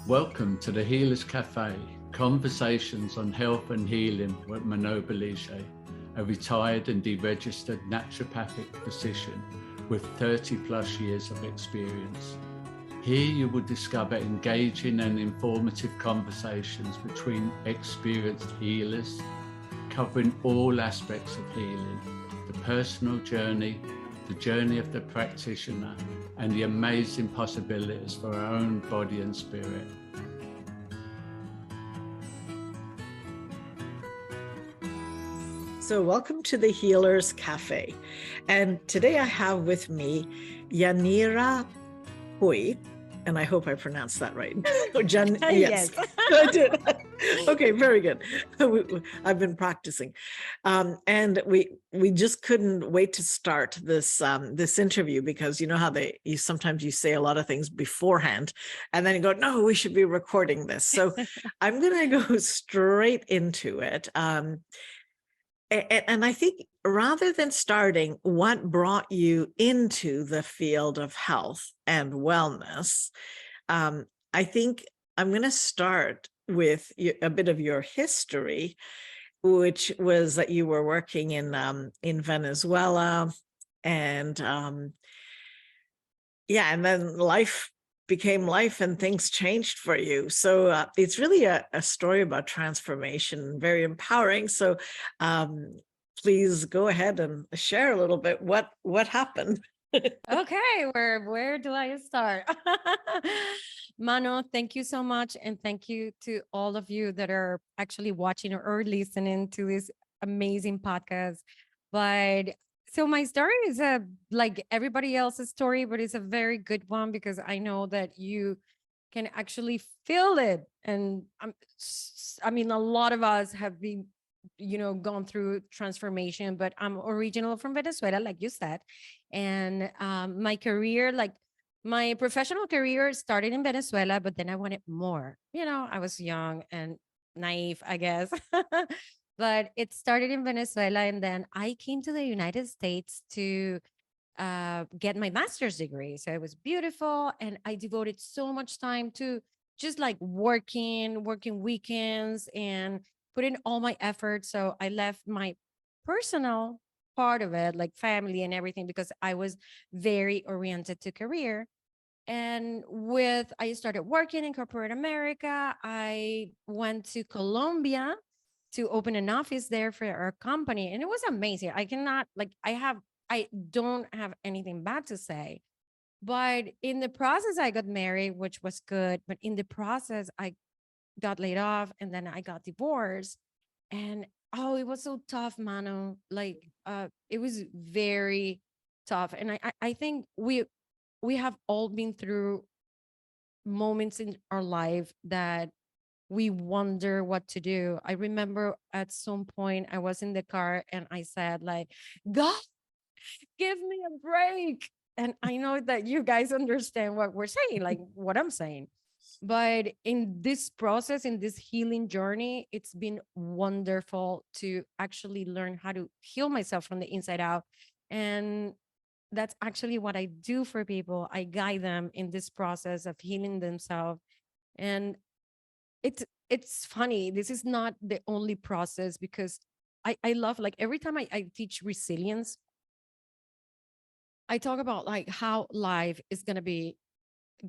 Welcome to the Healers Café, conversations on health and healing with Manon Bolliger, a retired and deregistered naturopathic physician with 30 plus years of experience. Here you will discover engaging and informative conversations between experienced healers, covering all aspects of healing, the personal journey, the journey of the practitioner, and the amazing possibilities for our own body and spirit. So welcome to the Healers Café. And today I have with me Yanira Puy, and I hope I pronounced that right. Yes, I did. Okay, very good. I've been practicing. And we just couldn't wait to start this this interview, because you know how sometimes you say a lot of things beforehand and then you go, no, we should be recording this. So I'm going to go straight into it. And I think rather than starting what brought you into the field of health and wellness, I think I'm going to start with a bit of your history, which was that you were working in Venezuela, and and then life became life and things changed for you. So it's really a story about transformation, very empowering. So please go ahead and share a little bit what happened. Okay, where do I start? Manon, thank you so much. And thank you to all of you that are actually watching or listening to this amazing podcast. But so my story is like everybody else's story, but it's a very good one because I know that you can actually feel it. And I mean, a lot of us have been, gone through transformation, but I'm original from Venezuela, like you said. And my career, like my professional career started in Venezuela, but then I wanted more. I was young and naive, I guess. But it started in Venezuela, and then I came to the United States to get my master's degree. So it was beautiful, and I devoted so much time to just like working weekends and putting all my effort. So I left my personal part of it, like family and everything, because I was very oriented to career. And I started working in corporate America. I went to Colombia to open an office there for our company. And it was amazing. I don't have anything bad to say. But in the process, I got married, which was good. But in the process, I got laid off, and then I got divorced. And it was so tough, Mano. Like, it was very tough. And I think we have all been through moments in our life that we wonder what to do. I remember at some point I was in the car and I said, like, God, give me a break. And I know that you guys understand what we're saying, like what I'm saying. But in this process, in this healing journey, it's been wonderful to actually learn how to heal myself from the inside out. And that's actually what I do for people. I guide them in this process of healing themselves. And it's funny. This is not the only process, because I love, like, every time I teach resilience, I talk about like how life is going to be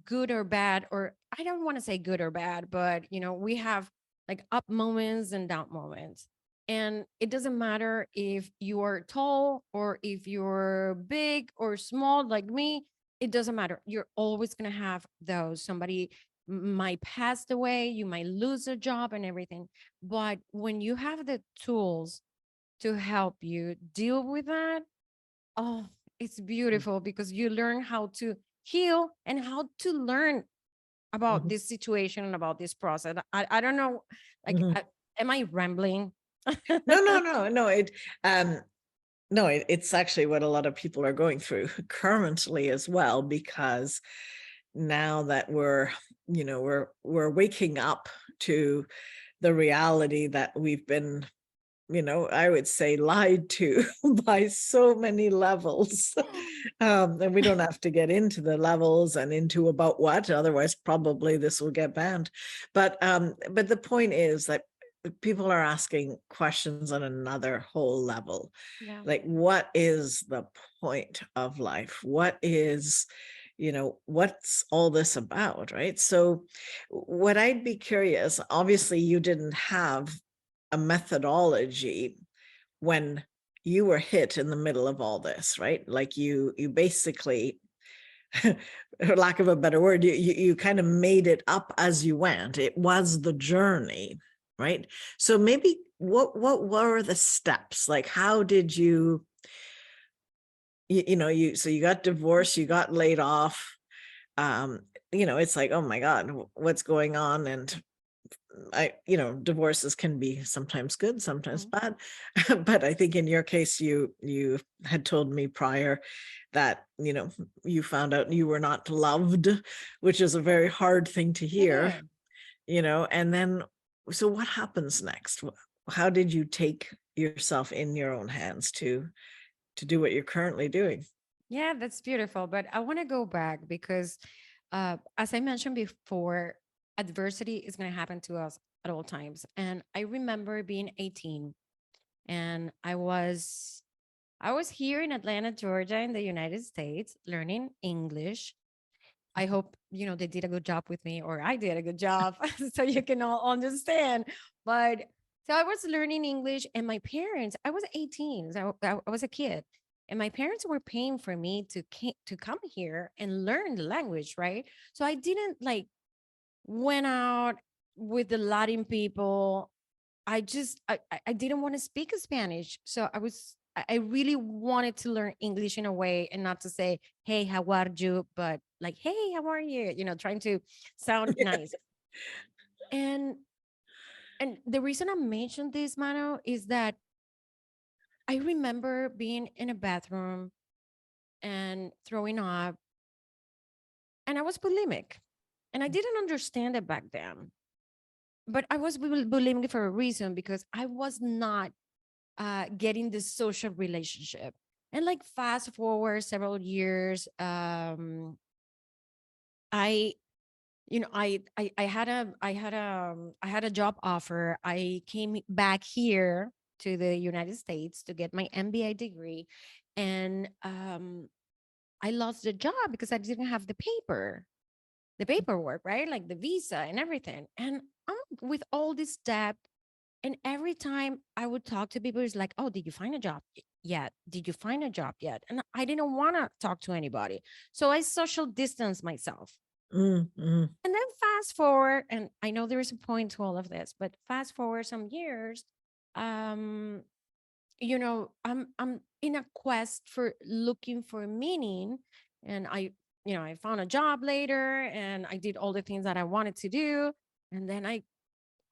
good or bad, or I don't want to say good or bad, but we have like up moments and down moments. And it doesn't matter if you are tall or if you're big or small like me. It doesn't matter. You're always going to have those. Somebody might pass away, you might lose a job and everything. But when you have the tools to help you deal with that, it's beautiful, because you learn how to heal and how to learn about this situation and about this process. I don't know, like, am I rambling? No, it's actually what a lot of people are going through currently as well, because now that we're waking up to the reality that we've been, I would say, lied to by so many levels. And we don't have to get into the levels and into about what, otherwise probably this will get banned. But the point is that people are asking questions on another whole level. Yeah. Like, what is the point of life? What is, what's all this about, right? So what I'd be curious, obviously you didn't have a methodology when you were hit in the middle of all this, right? Like you basically, for lack of a better word, you kind of made it up as you went. It was the journey, right? So maybe what were the steps? Like, how did you so you got divorced, you got laid off. It's like, oh my God, what's going on? And divorces can be sometimes good, sometimes bad. But I think in your case, you had told me prior that, you found out you were not loved, which is a very hard thing to hear, and then, so what happens next? How did you take yourself in your own hands to do what you're currently doing? Yeah, that's beautiful. But I want to go back because, as I mentioned before, adversity is going to happen to us at all times. And I remember being 18, and I was here in Atlanta, Georgia, in the United States, learning English. I hope, they did a good job with me, or I did a good job so you can all understand. But so I was learning English, and my parents, I was 18, so I was a kid. And my parents were paying for me to come here and learn the language, right? So I didn't like went out with the Latin people. I didn't want to speak Spanish. So I really wanted to learn English in a way, and not to say, hey, how are you? But like, hey, how are you? Trying to sound nice. And the reason I mentioned this, Mano, is that I remember being in a bathroom and throwing up, and I was bulimic. And I didn't understand it back then. But I was bulimic for a reason, because I was not getting this social relationship. And like fast forward several years, I I had a job offer. I came back here to the United States to get my MBA degree, and I lost the job because I didn't have the paperwork, right? Like the visa and everything. And I'm with all this debt. And every time I would talk to people, it's like, oh, did you find a job yet? Did you find a job yet? And I didn't want to talk to anybody. So I social distance myself. Mm-hmm. And then fast forward, and I know there is a point to all of this, but fast forward some years, um, I'm in a quest for looking for meaning. And I found a job later, and I did all the things that I wanted to do. And then I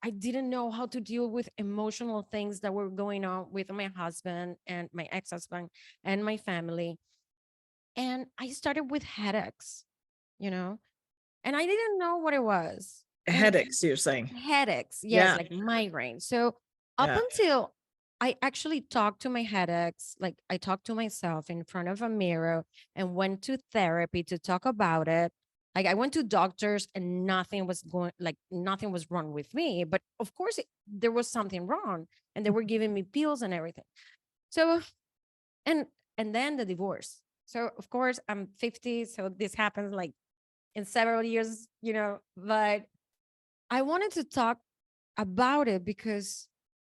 didn't know how to deal with emotional things that were going on with my husband and my ex-husband and my family. And I started with headaches, you know, and I didn't know what it was. And Headaches, you're saying? headaches, yes, Yeah. like migraine. So up Yeah. until I actually talked to my headaches, like I talked to myself in front of a mirror and went to therapy to talk about it. Like I went to doctors, and nothing was wrong with me. But of course, there was something wrong, and they were giving me pills and everything. So, and then the divorce. So of course I'm 50. So this happens like in several years, but I wanted to talk about it because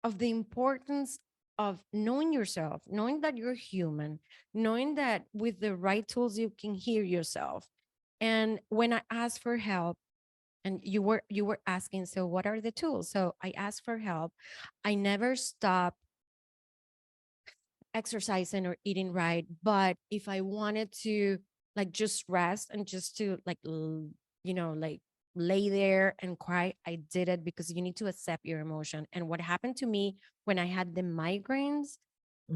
of the importance of knowing yourself, knowing that you're human, knowing that with the right tools you can hear yourself. And when I asked for help, and you were asking, so what are the tools? So I asked for help. I never stopped exercising or eating right, but if I wanted to like just rest and just to like like lay there and cry, I did it, because you need to accept your emotion. And what happened to me when I had the migraines,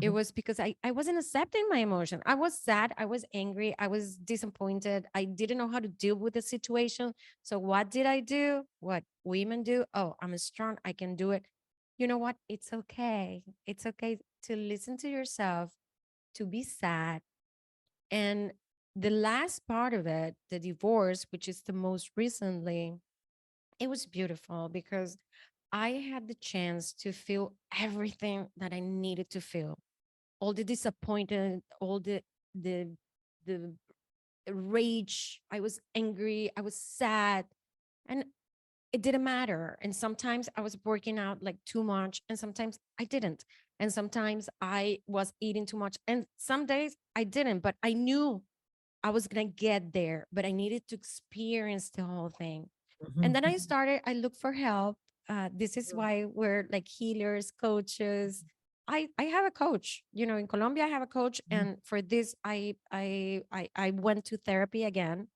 it Mhm. was because I wasn't accepting my emotion. I was sad, I was angry, I was disappointed, I didn't know how to deal with the situation. So what did I do? What women do? Oh, I'm strong, I can do it. You know what? It's okay. It's okay to listen to yourself, to be sad, And the last part of it, the divorce, which is the most recently, it was beautiful because I had the chance to feel everything that I needed to feel. All the disappointment, all the the rage. I was angry, I was sad, and it didn't matter. And sometimes I was working out like too much, and sometimes I didn't. And sometimes I was eating too much, and some days I didn't, but I knew I was going to get there, but I needed to experience the whole thing. And then I looked for help. This is why we're like healers, coaches. I have a coach, you know, in Colombia, I have a coach. And for this, I went to therapy again,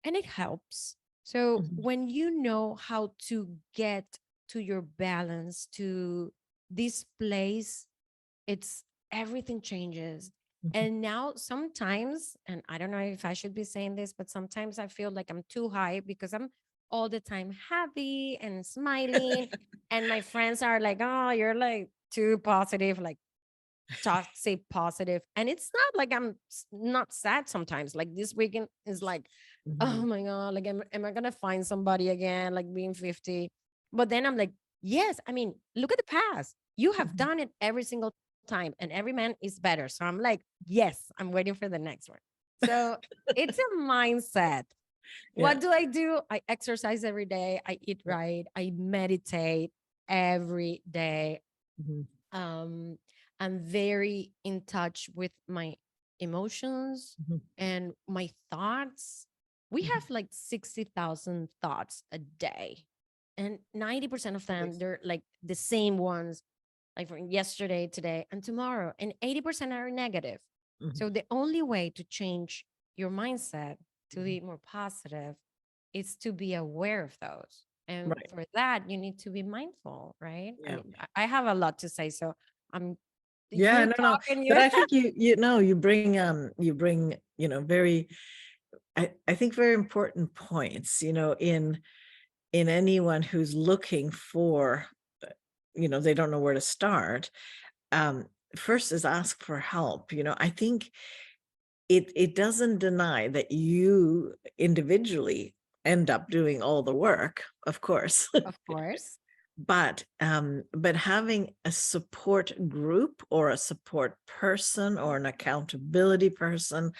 and it helps. So when you know how to get to your balance, to this place, it's everything changes. And now sometimes, and I don't know if I should be saying this, but sometimes I feel like I'm too high because I'm all the time happy and smiling. And my friends are like, oh, you're like too positive, like toxic positive. And it's not like I'm not sad sometimes. Like this weekend is like, oh my God, like, am I going to find somebody again, like being 50? But then I'm like, yes, I mean, look at the past. You have done it every single time, and every man is better. So I'm like, yes, I'm waiting for the next one. So it's a mindset. What do? I exercise every day. I eat right. I meditate every day. Um, I'm very in touch with my emotions and my thoughts. We have like 60,000 thoughts a day, and 90% of them, they're like the same ones, like from yesterday, today, and tomorrow, and 80% are negative. So the only way to change your mindset to be more positive is to be aware of those. And for that, you need to be mindful, right? I mean, I have a lot to say, so I'm Yeah, you're no, talking, but you I think you know, you bring, you know, very, I think very important points, you know, in anyone who's looking for, you know, they don't know where to start. First is ask for help. You know, I think it doesn't deny that you individually end up doing all the work, of course. of course. But having a support group or a support person or an accountability person,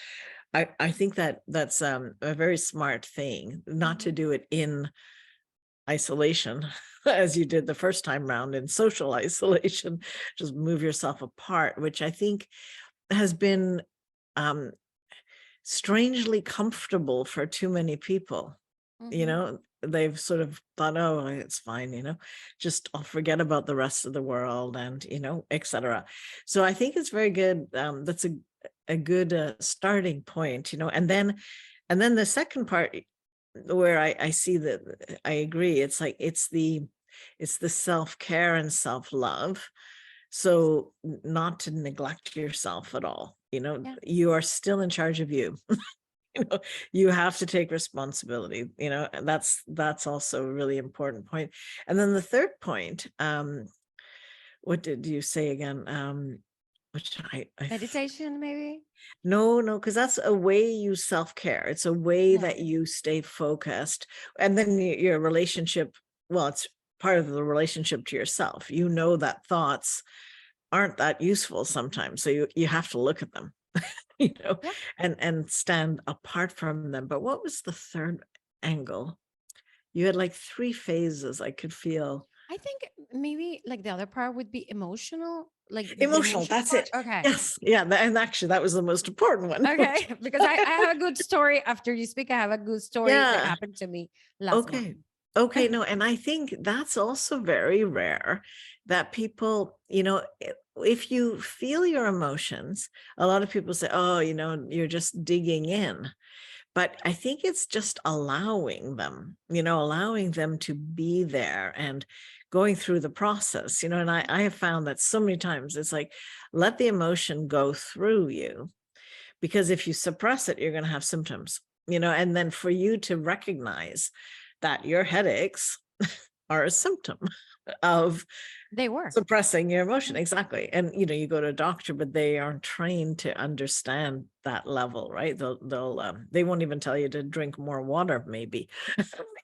I think that's a very smart thing, not to do it in isolation as you did the first time round, in social isolation, just move yourself apart, which I think has been strangely comfortable for too many people. You know, they've sort of thought, oh, it's fine, you know, just I'll forget about the rest of the world, and, you know, etc. So I think it's very good. That's a good starting point, you know. And then the second part, where I see that I agree, it's like it's the self-care and self-love. So not to neglect yourself at all, you know. You are still in charge of you. You know, you have to take responsibility, you know, and that's also a really important point. And then the third point, what did you say again? Which Meditation, maybe? No, because that's a way you self-care. It's a way that you stay focused. And then your relationship, well, it's part of the relationship to yourself. You know that thoughts aren't that useful sometimes, so you have to look at them. You know, and stand apart from them. But what was the third angle? You had like 3 phases I could feel. I think maybe like the other part would be emotional, like the Emotional, emotional that's part. it. Okay. Yes. Yeah. And actually, that was the most important one. Okay. Because I have a good story. After you speak, I have a good story that Yeah. happened to me last month. Okay. Okay. No, and I think that's also very rare that people, you know, if you feel your emotions, a lot of people say, oh, you know, you're just digging in. But I think it's just allowing them, you know, allowing them to be there and going through the process, you know. And I have found that so many times it's like, let the emotion go through you, because if you suppress it, you're going to have symptoms, you know. And then for you to recognize that your headaches are a symptom, of They were. suppressing your emotion. Exactly. And you go to a doctor, but they aren't trained to understand that level, right? They won't even tell you to drink more water, maybe.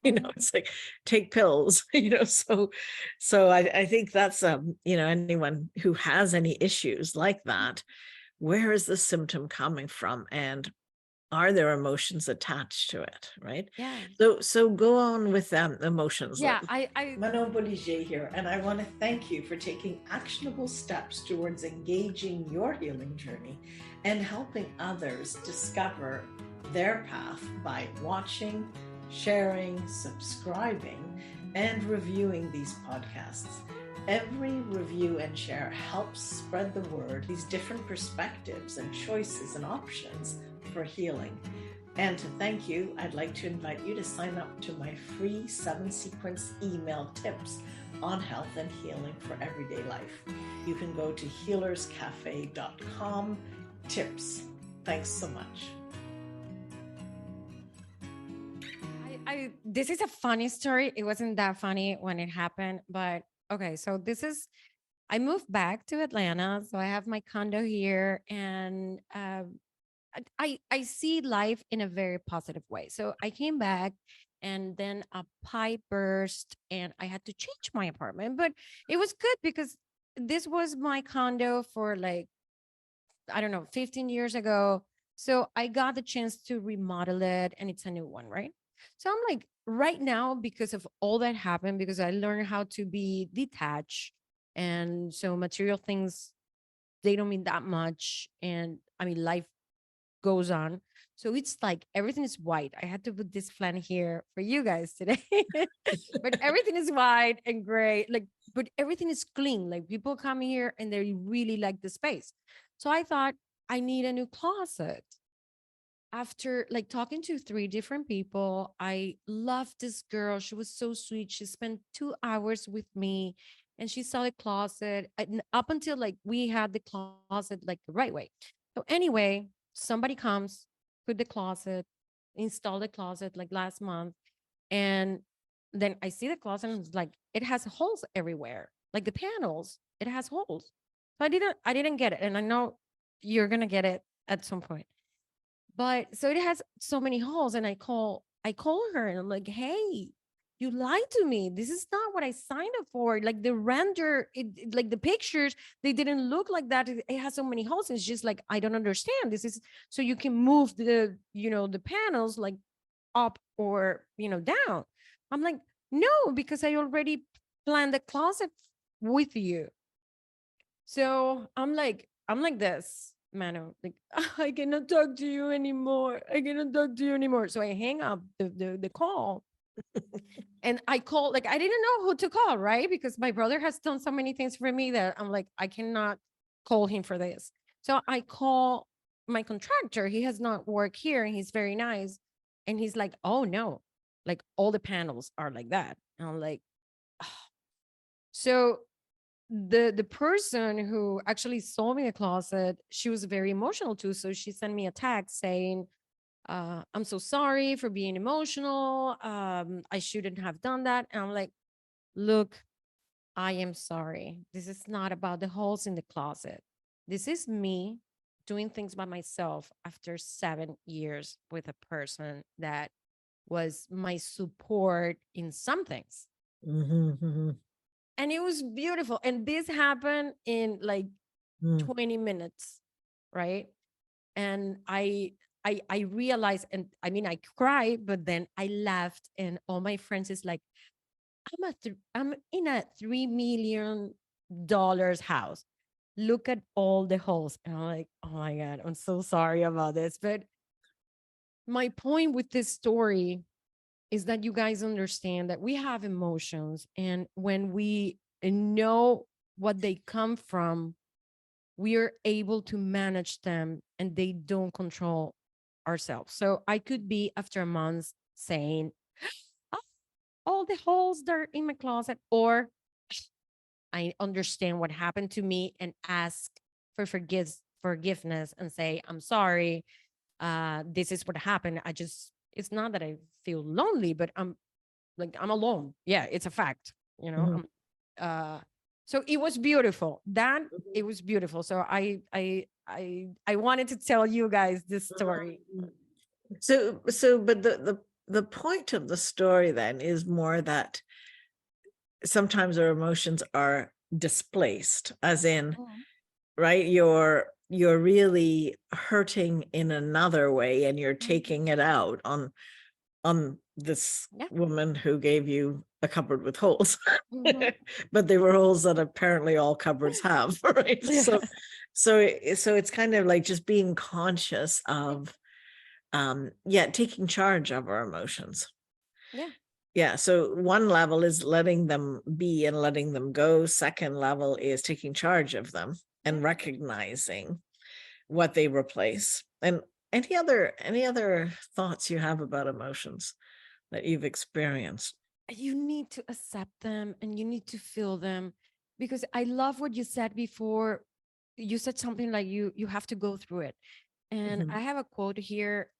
It's like take pills, so I think that's anyone who has any issues like that, where is the symptom coming from, and are there emotions attached to it, right? Yeah. So go on with emotions. Yeah, I Manon Bolliger here, and I want to thank you for taking actionable steps towards engaging your healing journey and helping others discover their path by watching, sharing, subscribing, and reviewing these podcasts. Every review and share helps spread the word, these different perspectives and choices and options for healing. And to thank you, I'd like to invite you to sign up to my free 7-sequence email tips on health and healing for everyday life. You can go to healerscafe.com tips. Thanks so much. This is a funny story. It wasn't that funny when it happened, but okay. So I moved back to Atlanta. So I have my condo here, and I see life in a very positive way. So I came back, and then a pipe burst and I had to change my apartment, but it was good because this was my condo for like, I don't know, 15 years ago. So I got the chance to remodel it, and it's a new one, right? So I'm like, right now, because of all that happened, because I learned how to be detached. And so material things, they don't mean that much. And I mean, life goes on. So it's like everything is white. I had to put this plan here for you guys today, but everything is white and gray. Like, but everything is clean. Like people come here and they really like the space. So I thought I need a new closet. After like talking to 3 different people, I loved this girl. She was so sweet. She spent 2 hours with me, and she saw the closet and up until like we had the closet like the right way. So anyway, somebody comes, put the closet, install the closet like last month. And then I see the closet and it's like, it has holes everywhere. Like the panels, it has holes. So I didn't get it. And I know you're going to get it at some point. But so it has so many holes, and I call her and I'm like, hey, you lied to me. This is not what I signed up for. Like the render, like the pictures, they didn't look like that. It has so many holes. It's just like, I don't understand. This is so you can move the panels like up or, down. I'm like, no, because I already planned the closet with you. So I'm like this, Mano, like I cannot talk to you anymore. I cannot talk to you anymore. So I hang up the call, and I call, like I didn't know who to call, right? Because my brother has done so many things for me that I'm like, I cannot call him for this. So I call my contractor. He has not worked here, and he's very nice. And he's like, oh no, like all the panels are like that. And I'm like, so the person who actually sold me the closet, she was very emotional too. So she sent me a text saying, I'm so sorry for being emotional. I shouldn't have done that. And I'm like, look, I am sorry. This is not about the holes in the closet. This is me doing things by myself after 7 years with a person that was my support in some things. Mm-hmm. And it was beautiful. And this happened in like 20 minutes, right? And I realized, and I mean, I cried, but then I laughed, and all my friends is like, I'm in a $3 million house. Look at all the holes. And I'm like, oh my God, I'm so sorry about this. But my point with this story is that you guys understand that we have emotions, and when we know what they come from, we are able to manage them, and they don't control ourselves. So I could be after a month saying, oh, all the holes that are in my closet, or I understand what happened to me and ask for forgiveness and say, I'm sorry. This is what happened. It's not that I feel lonely, but I'm alone. Yeah, it's a fact, Mm-hmm. So it was beautiful. That it was beautiful. So I wanted to tell you guys this story. But the point of the story then is more that sometimes our emotions are displaced, as in, right, you're really hurting in another way, and you're taking it out on this woman who gave you a cupboard with holes. But they were holes that apparently all cupboards have, right? Yes. So it's kind of like just being conscious of taking charge of our emotions. So one level is letting them be and letting them go. Second level is taking charge of them and recognizing what they replace. And any other thoughts you have about emotions that you've experienced? You need to accept them and you need to feel them, because I love what you said before. You said something like you have to go through it. And I have a quote here.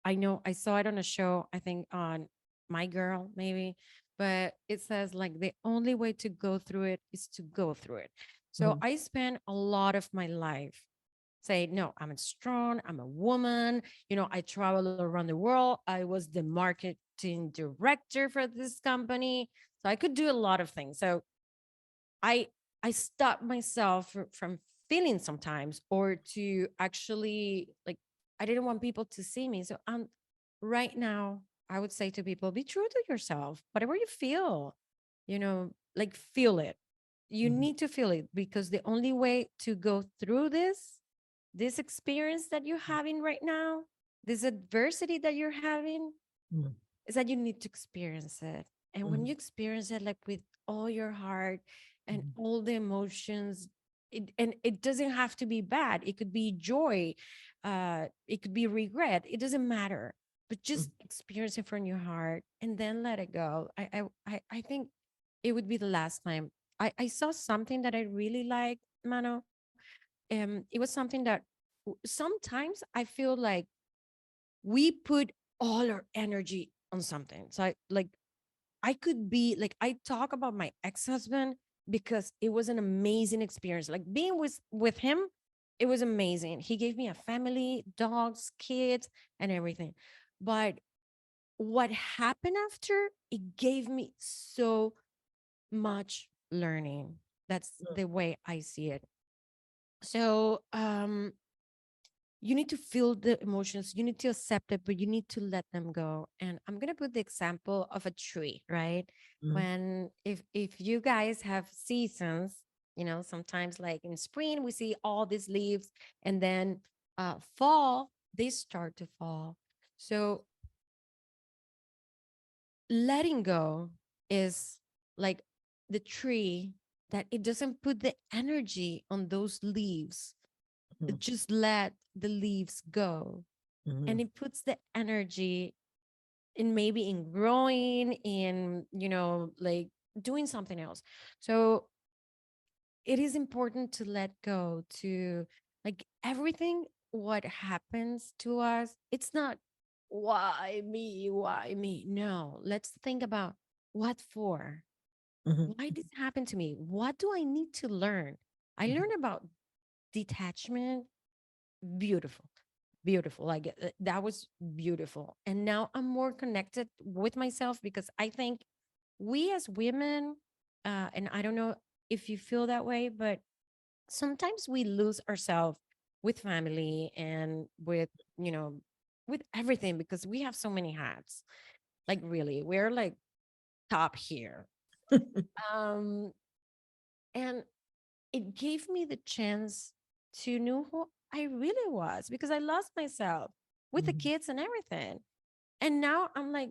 I know I saw it on a show, I think on My Girl, maybe, but it says like the only way to go through it is to go through it. So I spent a lot of my life say, no, I'm strong, I'm a woman, I travel around the world. I was the marketing director for this company. So I could do a lot of things. So I stopped myself from feeling sometimes, or to actually, like, I didn't want people to see me. So right now I would say to people, be true to yourself. Whatever you feel, like, feel it. You need to feel it, because the only way to go through this experience that you're having right now, this adversity that you're having, is that you need to experience it. And when you experience it, like, with all your heart and all the emotions, and it doesn't have to be bad. It could be joy. It could be regret. It doesn't matter. But just experience it from your heart and then let it go. I think it would be the last time. I saw something that I really like, Mano. It was something that sometimes I feel like we put all our energy on something. So I could be like, I talk about my ex-husband because it was an amazing experience. Like, being with him, it was amazing. He gave me a family, dogs, kids, and everything. But what happened after, it gave me so much learning. That's the way I see it. So you need to feel the emotions, you need to accept it, but you need to let them go. And I'm going to put the example of a tree, right? When, if you guys have seasons, sometimes, like in spring, we see all these leaves, and then fall, they start to fall. So letting go is like the tree, that it doesn't put the energy on those leaves. Just let the leaves go. And it puts the energy in, maybe in growing, in, like, doing something else. So it is important to let go, to, like, everything what happens to us. It's not, why me, why me? No, let's think about, what for? Why this happened to me? What do I need to learn? I learned about detachment. Beautiful, beautiful. Like, that was beautiful. And now I'm more connected with myself, because I think we as women, and I don't know if you feel that way, but sometimes we lose ourselves with family and with, with everything, because we have so many hats. Like, really, we're like top here. um and it gave me the chance to know who I really was, because I lost myself with the kids and everything. And now I'm like,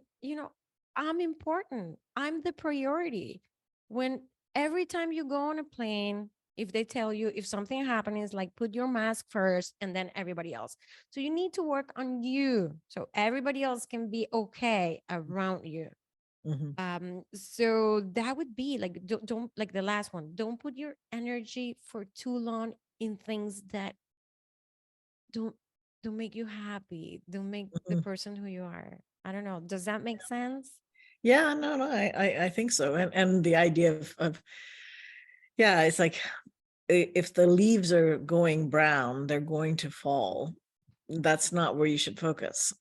I'm important. I'm the priority. When every time you go on a plane, if they tell you, if something happens, like, put your mask first and then everybody else. So you need to work on you so everybody else can be okay around you. So that would be like, don't, like, the last one, don't put your energy for too long in things that don't don't make you happy, don't make the person who you are. I don't know, does that make sense? Yeah, no, I think so. And the idea of Yeah, it's like if the leaves are going brown, they're going to fall. That's not where you should focus.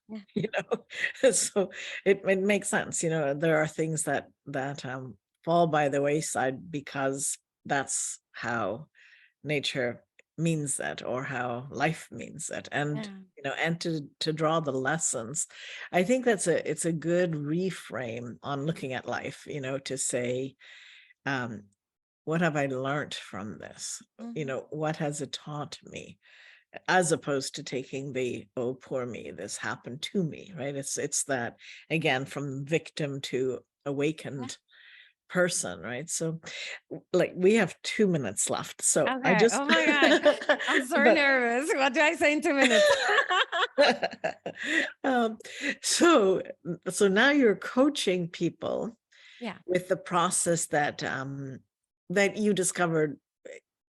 Yeah. You know, so it makes sense. You know, there are things that fall by the wayside because that's how nature means that, or how life means that. And Yeah. you know, and to draw the lessons, I think it's a good reframe on looking at life, you know, to say, um what have I learned from this? You Mhm. know, what has it taught me? As opposed to taking the, oh, poor me, this happened to me, right? It's that, again, from victim to Yeah. awakened person, right? So like we have 2 minutes left. So I Okay. just Oh my God. I'm so but nervous. What do I say in 2 minutes? um so so now you're coaching people Yeah. with the process that you discovered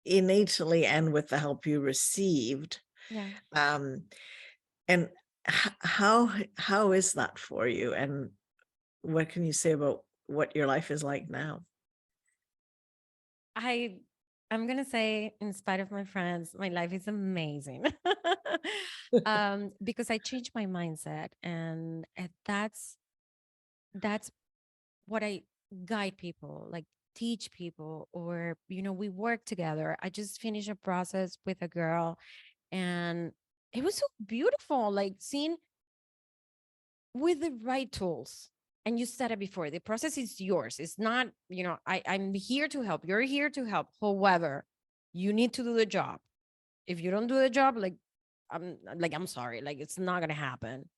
innately and with the help you received. Yeah. Um, and how is that for you? And what can you say about what your life is like now? I I'm gonna say, in spite of my friends, my life is amazing. Because I changed my mindset, and that's what I guide people, like teach people, or we work together. I just finished a process with a girl, and it was so beautiful, like seeing with the right tools. And you said it before, the process is yours. It's not, I'm here to help. You're here to help. However, you need to do the job. If you don't do the job, I'm sorry, like it's not gonna happen.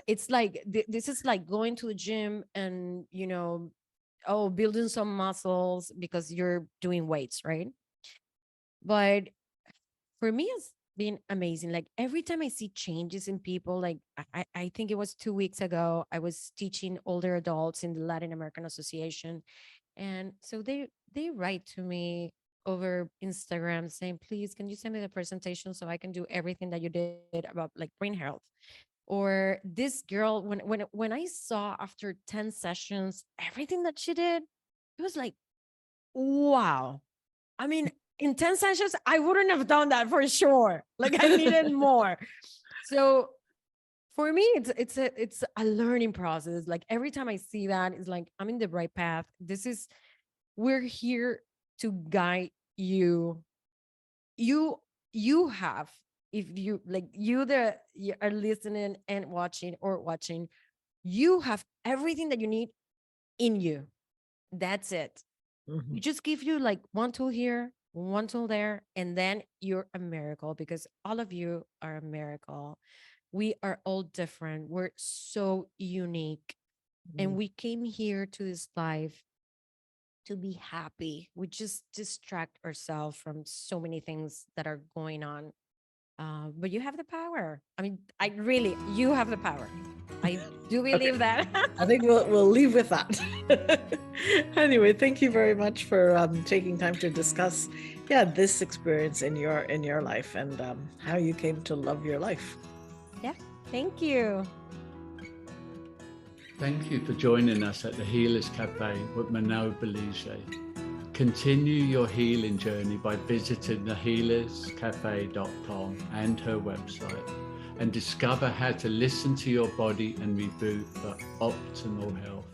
It's like this is like going to the gym and building some muscles because you're doing weights, right? But for me, it's been amazing. Like every time I see changes in people, like I think it was 2 weeks ago, I was teaching older adults in the Latin American Association. And so they write to me over Instagram saying, please, can you send me the presentation so I can do everything that you did about like brain health? Or this girl, when I saw after 10 sessions, everything that she did, it was like, wow. I mean, in 10 sessions, I wouldn't have done that for sure. Like I needed more. So for me, it's a learning process. Like every time I see that, it's like I'm in the right path. We're here to guide you. You have, if you like, you are listening and watching, you have everything that you need in you. That's it. Mhm. We just give you like one tool here, one tool there, and then you're a miracle, because all of you are a miracle. We are all different. We're so unique. And Mhm. we came here to this life to be happy. We just distract ourselves from so many things that are going on. But you have the power. I mean, you have the power. I do Okay, believe that. I think we'll leave with that. Anyway, thank you very much for taking time to discuss, yeah, this experience in your life, and how you came to love your life. Yeah. Thank you. Thank you for joining us at the Healers Café with Manon Bolliger. Continue your healing journey by visiting thehealerscafe.com and her website, and discover how to listen to your body and reboot for optimal health.